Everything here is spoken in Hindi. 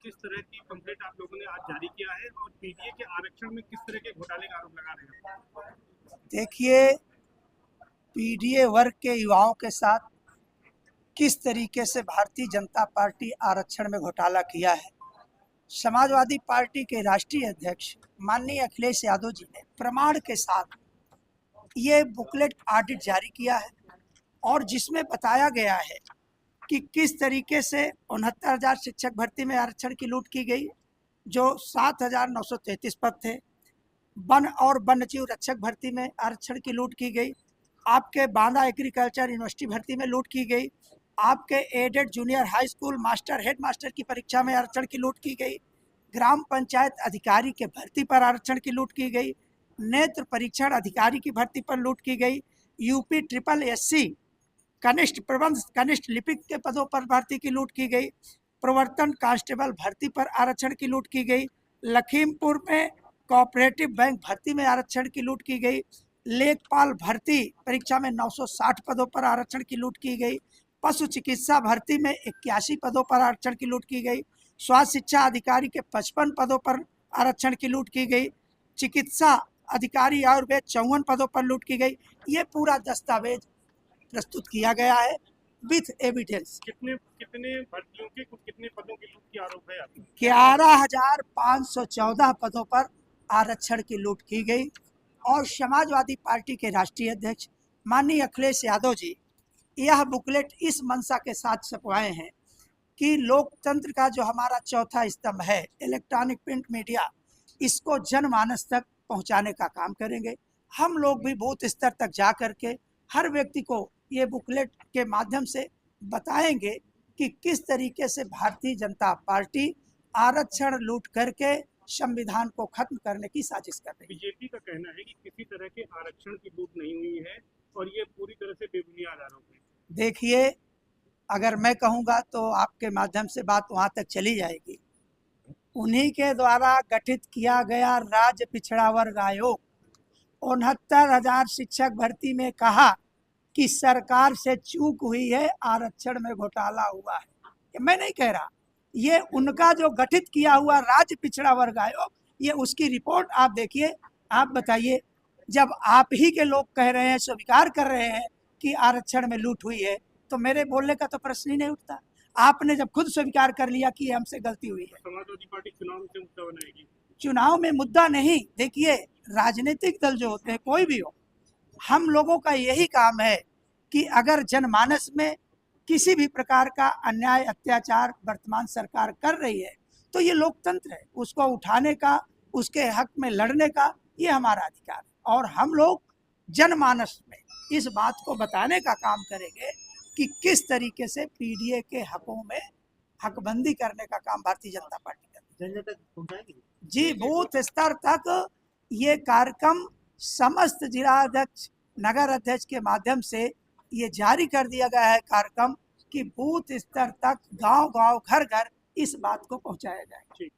किस तरह की कंप्लेंट आप लोगों ने आज जारी किया है और पीडीए के आरक्षण में किस तरह के घोटाले का आरोप लगा रहे हैं? देखिए, पीडीए वर्ग के युवाओं के साथ किस तरीके से भारतीय जनता पार्टी आरक्षण में घोटाला किया है। समाजवादी पार्टी के राष्ट्रीय अध्यक्ष माननीय अखिलेश यादव जी ने प्रमाण के साथ ये बुकलेट ऑडिट जारी किया है और जिसमें बताया गया है कि किस तरीके से 69,000 शिक्षक भर्ती में आरक्षण की लूट की गई, जो 7,933 पद थे। वन और वन्यजीव रक्षक भर्ती में आरक्षण की लूट की गई। आपके बांदा एग्रीकल्चर यूनिवर्सिटी भर्ती में लूट की गई। आपके aided junior high school master head master की परीक्षा में आरक्षण की लूट की गई। ग्राम पंचायत अधिकारी के भर्ती पर आरक्षण की लूट की गई। नेत्र परीक्षण अधिकारी की भर्ती पर लूट की गई। यूपी ट्रिपल एससी कनिष्ठ प्रबंध कनिष्ठ लिपिक के पदों पर भर्ती की लूट की गई। प्रवर्तन कांस्टेबल भर्ती पर आरक्षण की लूट की गई। लखीमपुर में कोऑपरेटिव बैंक भर्ती में आरक्षण की लूट की गई। लेखपाल भर्ती परीक्षा में 960 पदों पर आरक्षण की लूट की गई। पशु चिकित्सा भर्ती में 81 पदों पर आरक्षण की लूट की गई। स्वास्थ्य शिक्षा अधिकारी के 55 पदों पर आरक्षण की लूट की गई। चिकित्सा अधिकारी आयुर्वेद 54 पदों पर लूट की गई। ये पूरा दस्तावेज प्रस्तुत किया गया है विथ एविडेंस। कितने कितने भर्तियों के कितने पदों की लूट की आरोप है आपको? 11,514 पदों पर आरक्षण की लूट की गई और समाजवादी पार्टी के राष्ट्रीय अध्यक्ष माननीय अखिलेश यादव जी यह बुकलेट इस मंशा के साथ छपवाए हैं कि लोकतंत्र का जो हमारा चौथा स्तंभ है इलेक्ट्रॉनिक प्रिंट मीडिया, इसको जनमानस तक पहुंचाने का काम करेंगे। हम लोग भी बूथ स्तर तक जा करके हर व्यक्ति को ये बुकलेट के माध्यम से बताएंगे कि किस तरीके से भारतीय जनता पार्टी आरक्षण लूट करके संविधान को खत्म करने की साजिश कर रही है। बीजेपी का कहना है कि किसी तरह के आरक्षण की लूट नहीं हुई है और ये पूरी तरह से बेबुनियाद आरोप है। देखिए, अगर मैं कहूँगा तो आपके माध्यम से बात वहाँ तक चली जाएगी। उन्हीं के द्वारा गठित किया गया राज्य पिछड़ा वर्ग आयोग 69,000 शिक्षक भर्ती में कहा कि सरकार से चूक हुई है, आरक्षण में घोटाला हुआ है। ये मैं नहीं कह रहा, ये उनका जो गठित किया हुआ राज्य पिछड़ा वर्ग आयोग, ये उसकी रिपोर्ट आप देखिए। आप बताइए, जब आप ही के लोग कह रहे हैं, स्वीकार कर रहे हैं कि आरक्षण में लूट हुई है, तो मेरे बोलने का तो प्रश्न ही नहीं उठता। आपने जब खुद स्वीकार कर लिया कि हमसे गलती हुई है। समाजवादी पार्टी चुनाव से मुद्दा बनाएगी। चुनाव में मुद्दा नहीं, देखिए राजनीतिक दल जो होते हैं, कोई भी हो, हम लोगों का यही काम है कि अगर जनमानस में किसी भी प्रकार का अन्याय अत्याचार वर्तमान सरकार कर रही है तो ये लोकतंत्र है, उसको उठाने का, उसके हक में लड़ने का ये हमारा अधिकार है। और हम लोग जनमानस में इस बात को बताने का काम करेंगे कि किस तरीके से पीडीए के हकों में हकबंदी करने का काम भारतीय जनता पार्टी करती है। जी, बूथ स्तर तक ये कार्यक्रम समस्त जिलाध्यक्ष नगर अध्यक्ष के माध्यम से ये जारी कर दिया गया है कार्यक्रम कि बूथ स्तर तक गांव-गांव घर-घर इस बात को पहुंचाया जाए।